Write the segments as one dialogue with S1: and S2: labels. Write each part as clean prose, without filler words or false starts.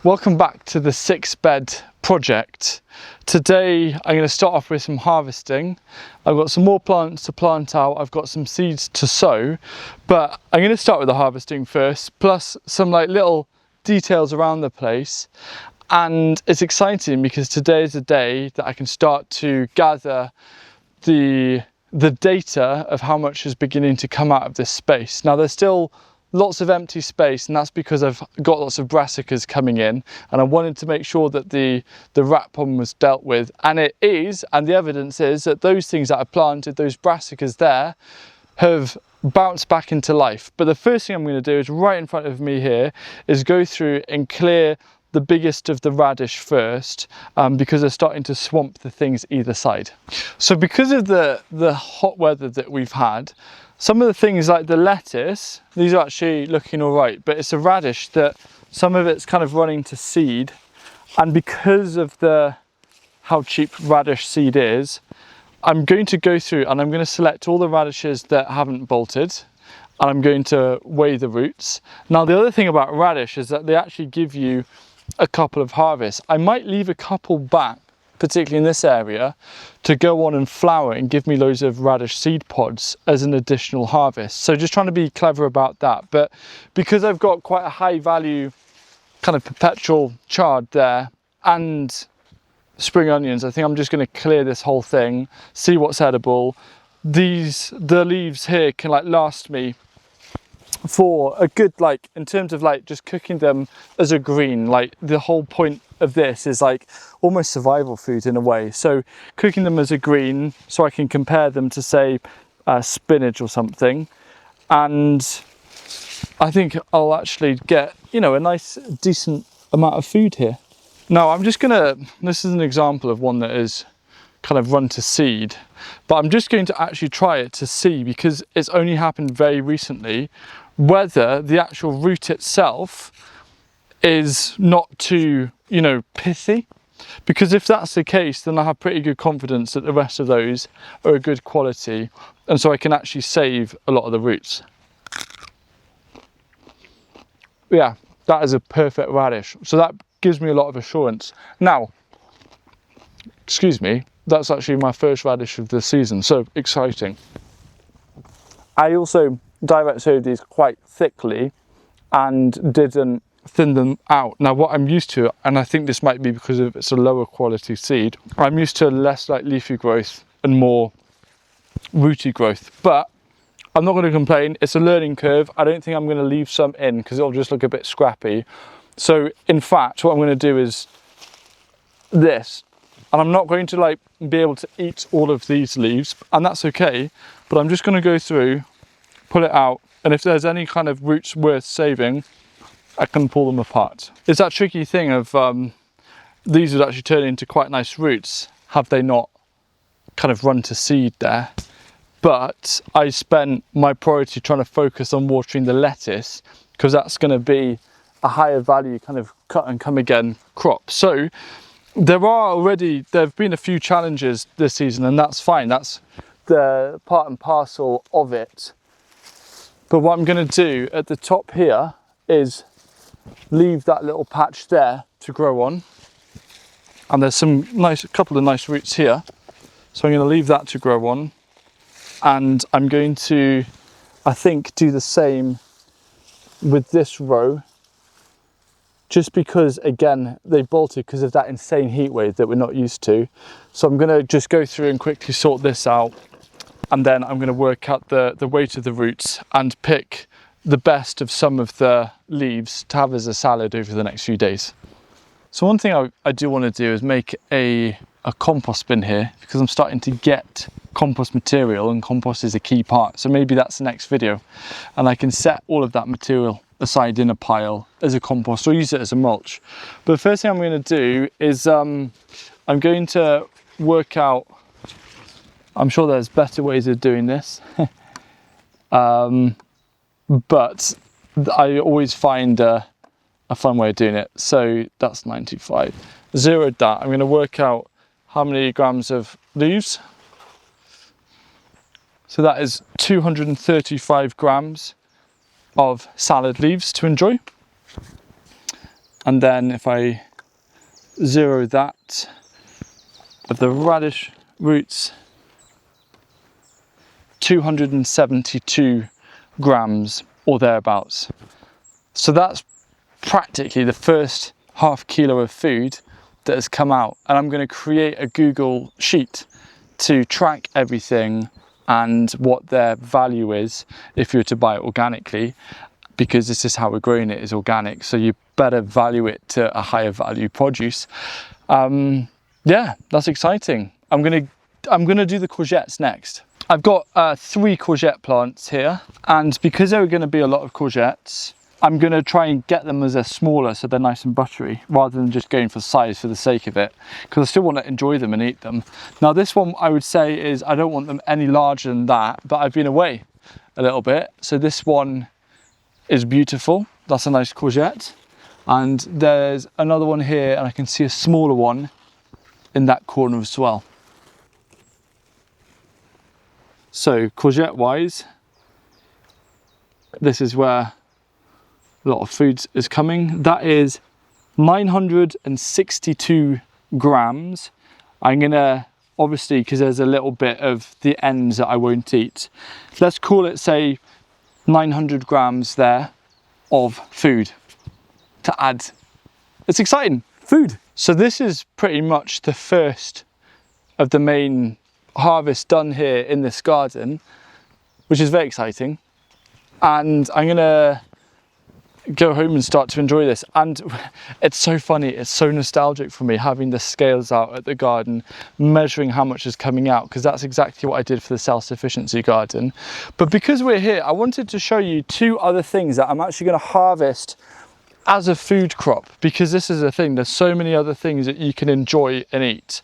S1: Welcome back to the 6-bed project. Today I'm going to start off with some harvesting. I've got some more plants to plant out, I've got some seeds to sow, but I'm going to start with the harvesting first, plus some little details around the place. And it's exciting because today is the day that I can start to gather the data of how much is beginning to come out of this space. Now there's still lots of empty space, and that's because I've got lots of brassicas coming in, and I wanted to make sure that the rat problem was dealt with, and it is, and the evidence is that those things that I planted, those brassicas there, have bounced back into life. But the first thing I'm going to do is, right in front of me here, is go through and clear the biggest of the radish first, because they're starting to swamp the things either side. So because of the hot weather that we've had, some of the things like the lettuce, these are actually looking all right, but it's a radish that some of it's kind of running to seed. And because of how cheap radish seed is, I'm going to go through and I'm going to select all the radishes that haven't bolted, and I'm going to weigh the roots. Now the other thing about radish is that they actually give you a couple of harvests. I might leave a couple back, particularly in this area, to go on and flower and give me loads of radish seed pods as an additional harvest. So just trying to be clever about that. But because I've got quite a high value kind of perpetual chard there and spring onions, I think I'm just going to clear this whole thing, see what's edible. The leaves here can last me for a good, in terms of just cooking them as a green, the whole point of this is almost survival food in a way. So cooking them as a green, so I can compare them to say spinach or something, and I think I'll actually get a nice decent amount of food here. Now I'm just gonna, this is an example of one that is kind of run to seed, but I'm just going to actually try it to see, because it's only happened very recently, whether the actual root itself is not too pithy. Because if that's the case, then I have pretty good confidence that the rest of those are a good quality, and so I can actually save a lot of the roots. Yeah, that is a perfect radish, so that gives me a lot of assurance. Now, excuse me, that's actually my first radish of the season, so exciting. I also direct sowed these quite thickly and didn't thin them out. Now what I'm used to, and I think this might be because of it's a lower quality seed, I'm used to less leafy growth and more rooty growth, but I'm not going to complain. It's a learning curve. I don't think I'm going to leave some in because it'll just look a bit scrappy. So in fact what I'm going to do is this, and I'm not going to be able to eat all of these leaves, and that's okay, but I'm just going to go through, pull it out, and if there's any kind of roots worth saving, I can pull them apart. It's that tricky thing of these would actually turn into quite nice roots have they not kind of run to seed there. But I spent my priority trying to focus on watering the lettuce, because that's going to be a higher value kind of cut and come again crop. So there have been a few challenges this season, and that's fine. That's the part and parcel of it. But what I'm going to do at the top here is leave that little patch there to grow on, and there's a couple of nice roots here, so I'm going to leave that to grow on, and I'm going to, I think, do the same with this row, just because again they bolted because of that insane heat wave that we're not used to. So I'm going to just go through and quickly sort this out, and then I'm going to work out the weight of the roots and pick the best of some of the leaves to have as a salad over the next few days. So one thing I do want to do is make a compost bin here, because I'm starting to get compost material, and compost is a key part. So maybe that's the next video, and I can set all of that material aside in a pile as a compost or use it as a mulch. But the first thing I'm going to do is I'm going to work out, I'm sure there's better ways of doing this, but I always find a fun way of doing it. So that's 95. Zeroed that. I'm going to work out how many grams of leaves. So that is 235 grams of salad leaves to enjoy. And then if I zero that of the radish roots, 272 grams or thereabouts. So that's practically the first half kilo of food that has come out, and I'm going to create a Google sheet to track everything and what their value is if you were to buy it organically, because this is how we're growing it, is organic, so you better value it to a higher value produce. Yeah, that's exciting. I'm gonna do the courgettes next. I've got 3 courgette plants here, and because there are going to be a lot of courgettes, I'm going to try and get them as they're smaller so they're nice and buttery, rather than just going for size for the sake of it, because I still want to enjoy them and eat them. Now this one, I would say, is I don't want them any larger than that, but I've been away a little bit, so this one is beautiful. That's a nice courgette, and there's another one here, and I can see a smaller one in that corner as well. So courgette wise, this is where a lot of food is coming. That is 962 grams. I'm gonna, obviously, because there's a little bit of the ends that I won't eat, let's call it, say, 900 grams there of food to add. It's exciting, food. So this is pretty much the first of the main harvest done here in this garden, which is very exciting. And I'm gonna go home and start to enjoy this, and it's so funny, it's so nostalgic for me having the scales out at the garden, measuring how much is coming out, because that's exactly what I did for the Self-Sufficiency garden. But because we're here, I wanted to show you 2 other things that I'm actually going to harvest as a food crop, because this is a thing, there's so many other things that you can enjoy and eat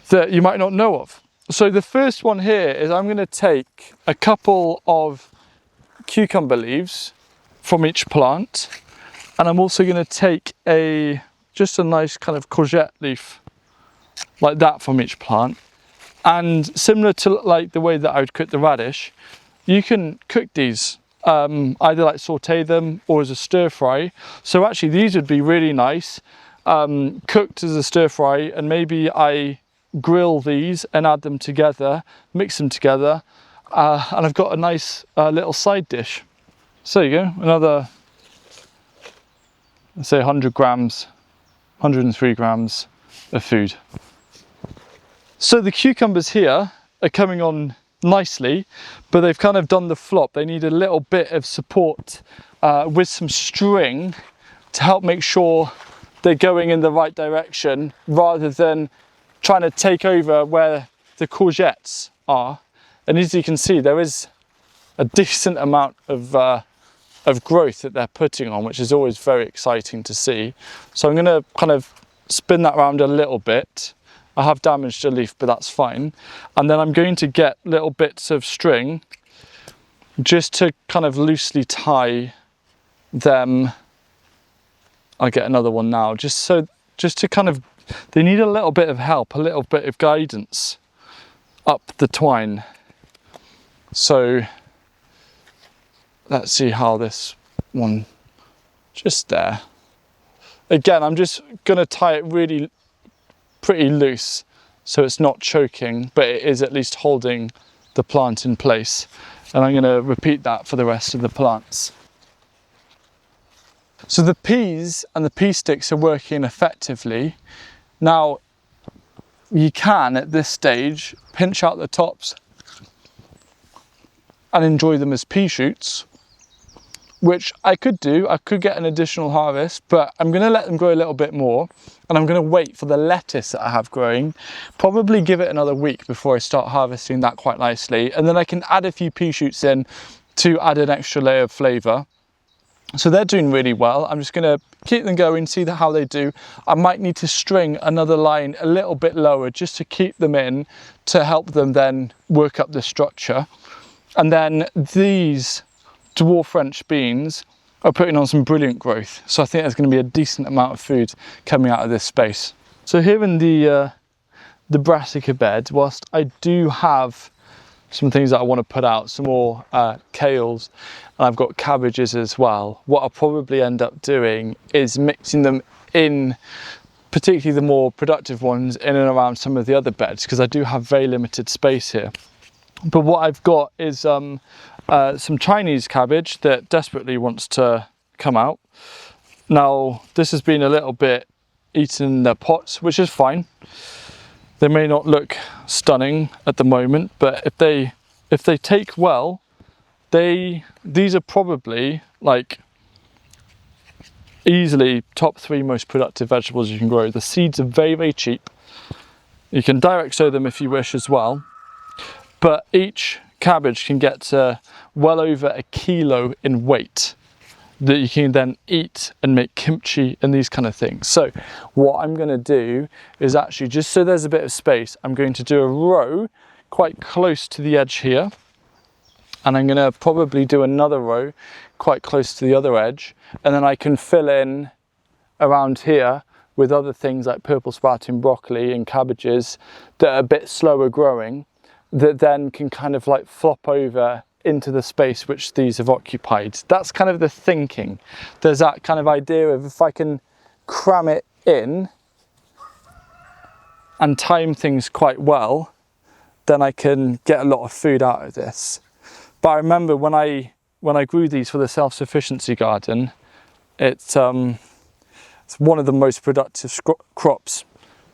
S1: that you might not know of. So the first one here is I'm going to take a couple of cucumber leaves from each plant, and I'm also going to take just a nice kind of courgette leaf like that from each plant. And similar to like the way that I would cook the radish, you can cook these either like saute them or as a stir fry. So actually these would be really nice cooked as a stir fry, and maybe I grill these and add them together, mix them together, and I've got a nice little side dish. So there you go, another, let's say 100 grams, 103 grams of food. So the cucumbers here are coming on nicely, but they've kind of done the flop. They need a little bit of support with some string to help make sure they're going in the right direction, rather than trying to take over where the courgettes are. And as you can see, there is a decent amount of growth that they're putting on, which is always very exciting to see. So I'm going to kind of spin that around a little bit. I have damaged a leaf, but that's fine. And then I'm going to get little bits of string just to kind of loosely tie them. I'll get another one now, just to kind of, they need a little bit of help, a little bit of guidance up the twine. So let's see how this one, just there. Again, I'm just going to tie it really pretty loose so it's not choking, but it is at least holding the plant in place. And I'm going to repeat that for the rest of the plants. So the peas and the pea sticks are working effectively. Now, you can, at this stage, pinch out the tops and enjoy them as pea shoots, which I could do. I could get an additional harvest, but I'm going to let them grow a little bit more, and I'm going to wait for the lettuce that I have growing, probably give it another week before I start harvesting that quite nicely, and then I can add a few pea shoots in to add an extra layer of flavour. So they're doing really well. I'm just going to keep them going, see how they do. I might need to string another line a little bit lower just to keep them in, to help them then work up the structure. And then these dwarf French beans are putting on some brilliant growth. So I think there's going to be a decent amount of food coming out of this space. So here in the brassica bed, whilst I do have some things that I want to put out, some more kales, and I've got cabbages as well. What I'll probably end up doing is mixing them in, particularly the more productive ones, in and around some of the other beds, because I do have very limited space here. But what I've got is some Chinese cabbage that desperately wants to come out. Now, this has been a little bit eaten in their pots, which is fine. They may not look stunning at the moment, but if they take well, these are probably like easily top 3 most productive vegetables you can grow. The seeds are very, very cheap. You can direct sow them if you wish as well, but each cabbage can get to well over 1 kilo in weight that you can then eat and make kimchi and these kind of things. So what I'm going to do is actually, just so there's a bit of space, I'm going to do a row quite close to the edge here, and I'm going to probably do another row quite close to the other edge, and then I can fill in around here with other things like purple sprouting broccoli and cabbages that are a bit slower growing, that then can kind of like flop over into the space which these have occupied. That's kind of the thinking. There's that kind of idea of, if I can cram it in and time things quite well, then I can get a lot of food out of this. But I remember when I grew these for the Self-Sufficiency garden, it's one of the most productive crops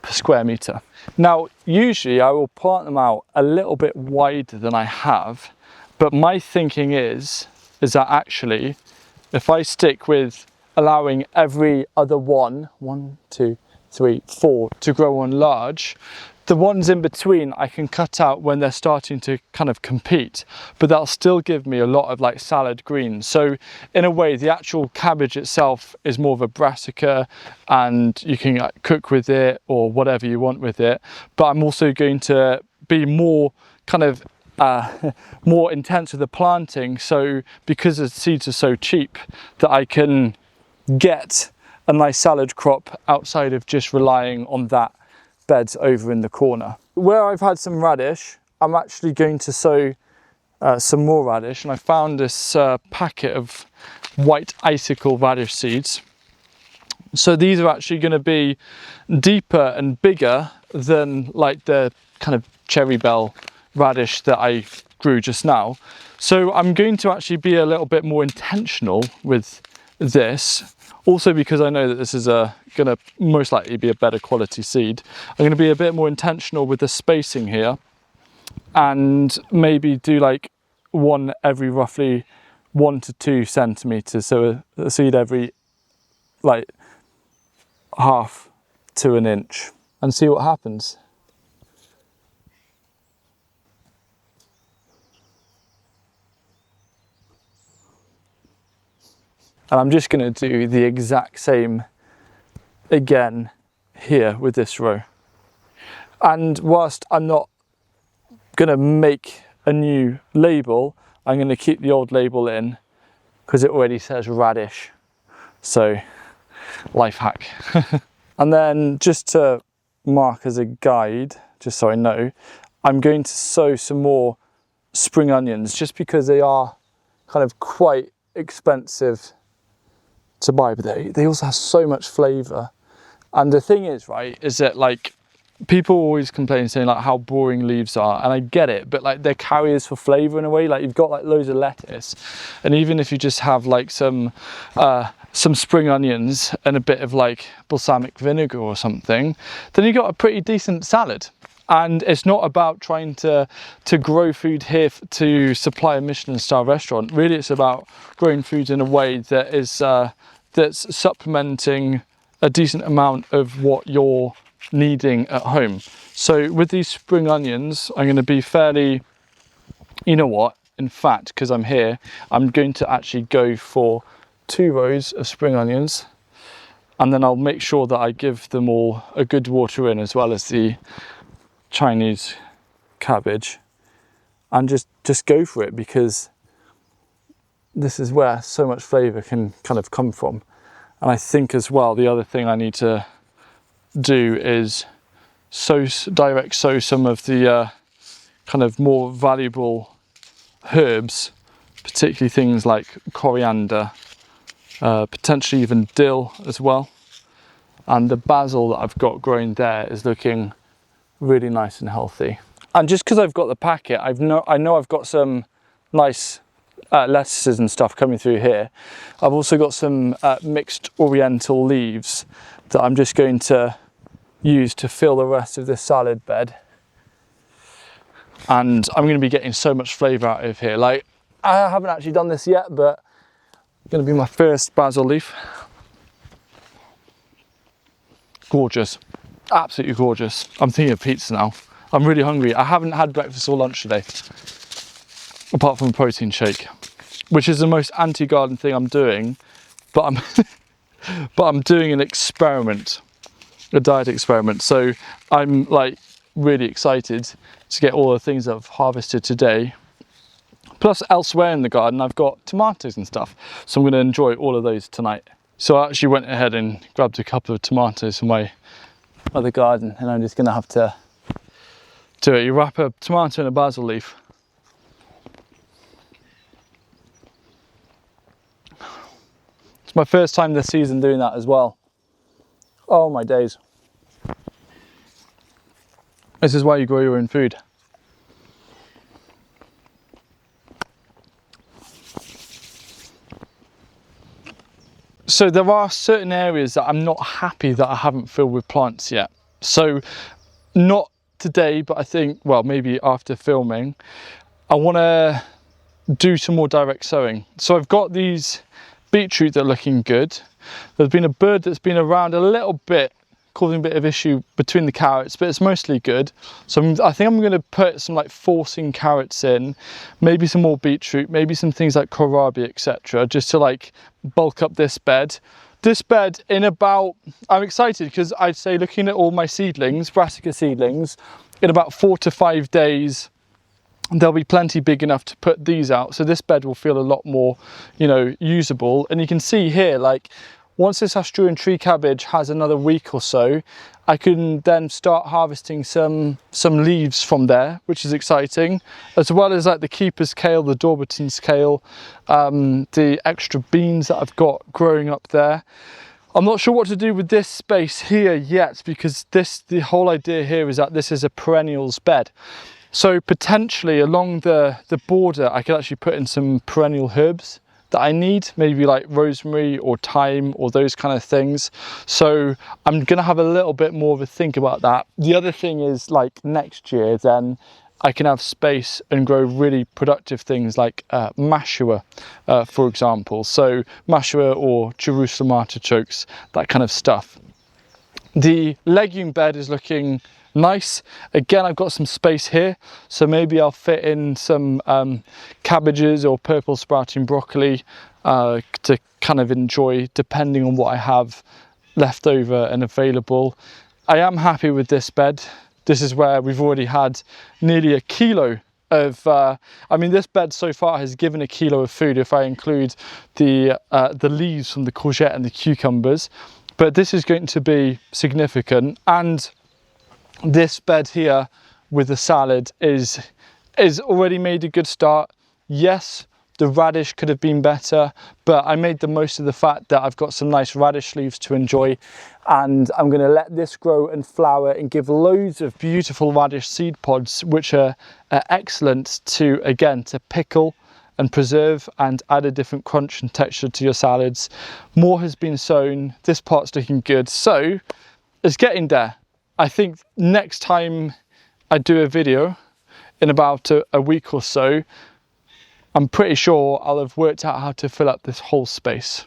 S1: per square metre. Now, usually I will plant them out a little bit wider than I have, but my thinking is that actually, if I stick with allowing every other one, 1, 2, 3, 4, to grow on large, the ones in between I can cut out when they're starting to kind of compete, but that'll still give me a lot of like salad greens. So in a way, the actual cabbage itself is more of a brassica, and you can like cook with it or whatever you want with it. But I'm also going to be more kind of more intense with the planting, so because the seeds are so cheap, that I can get a nice salad crop outside of just relying on that beds over in the corner. Where I've had some radish, I'm actually going to sow some more radish, and I found this packet of white icicle radish seeds. So these are actually going to be deeper and bigger than like the kind of cherry bell radish that I grew just now. So I'm going to actually be a little bit more intentional with this, also because I know that this is going to most likely be a better quality seed. I'm going to be a bit more intentional with the spacing here, and maybe do like one every roughly 1 to 2 centimeters, so a seed every like half to an inch, and see what happens. And I'm just going to do the exact same again here with this row. And whilst I'm not going to make a new label, I'm going to keep the old label in because it already says radish. So, life hack. And then just to mark as a guide, just so I know, I'm going to sow some more spring onions, just because they are kind of quite expensive to buy, but they also have so much flavour. And the thing is, right, is that like people always complain saying like how boring leaves are, and I get it, but like they're carriers for flavour in a way. Like you've got like loads of lettuce, and even if you just have like some spring onions and a bit of like balsamic vinegar or something, then you've got a pretty decent salad. And it's not about trying to grow food here to supply a Michelin star restaurant. Really, it's about growing food in a way that is that's supplementing a decent amount of what you're needing at home. So with these spring onions, I'm going to be fairly, you know what, in fact, because I'm here, I'm going to actually go for 2 rows of spring onions, and then I'll make sure that I give them all a good water in, as well as the Chinese cabbage, and just go for it, because this is where so much flavour can kind of come from. And I think as well, the other thing I need to do is direct sow some of the kind of more valuable herbs, particularly things like coriander, potentially even dill as well. And the basil that I've got growing there is looking really nice and healthy. And just because I've got the packet, I know I've got some nice lettuces and stuff coming through here. I've also got some mixed oriental leaves that I'm just going to use to fill the rest of this salad bed. And I'm going to be getting so much flavour out of here. Like, I haven't actually done this yet, but it's going to be my first basil leaf. Gorgeous, absolutely gorgeous. I'm thinking of pizza now. I'm really hungry. I haven't had breakfast or lunch today, apart from a protein shake, which is the most anti-garden thing I'm doing, but I'm doing an experiment, a diet experiment. So I'm like really excited to get all the things I've harvested today. Plus elsewhere in the garden, I've got tomatoes and stuff. So I'm going to enjoy all of those tonight. So I actually went ahead and grabbed a couple of tomatoes from my other garden, and I'm just going to have to do it. You wrap a tomato in a basil leaf. It's my first time this season doing that as well. Oh my days. This is why you grow your own food. So there are certain areas that I'm not happy that I haven't filled with plants yet. So not today, but I think, well, maybe after filming, I want to do some more direct sowing. So I've got these beetroot that are looking good. There's been a bird that's been around a little bit, causing a bit of issue between the carrots, but it's mostly good. So I think I'm going to put some like forcing carrots in, maybe some more beetroot, maybe some things like kohlrabi, etc., just to like bulk up this bed. This bed in about, I'm excited because I'd say looking at all my seedlings, brassica seedlings, in about 4 to 5 days, they'll be plenty big enough to put these out. So this bed will feel a lot more, you know, usable. And you can see here, like, once this Australian tree cabbage has another week or so, I can then start harvesting some leaves from there, which is exciting, as well as like the keeper's kale, the Dorberton's kale, the extra beans that I've got growing up there. I'm not sure what to do with this space here yet, because the whole idea here is that this is a perennials bed. So potentially along the border, I could actually put in some perennial herbs that I need, maybe like rosemary or thyme or those kind of things. So I'm gonna have a little bit more of a think about that. The other thing is, like, next year, then I can have space and grow really productive things like mashua, for example. So mashua or Jerusalem artichokes, that kind of stuff. The legume bed is looking nice. Again, I've got some space here, so maybe I'll fit in some cabbages or purple sprouting broccoli to kind of enjoy, depending on what I have left over and available. I am happy with this bed. This is where we've already had nearly a kilo of, I mean, this bed so far has given a kilo of food if I include the leaves from the courgette and the cucumbers, but this is going to be significant. And this bed here with the salad is already made a good start. Yes, the radish could have been better, but I made the most of the fact that I've got some nice radish leaves to enjoy, and I'm going to let this grow and flower and give loads of beautiful radish seed pods, which are excellent to, again, to pickle and preserve and add a different crunch and texture to your salads. More has been sown. This part's looking good, so it's getting there. I think next time I do a video in about a week or so, I'm pretty sure I'll have worked out how to fill up this whole space.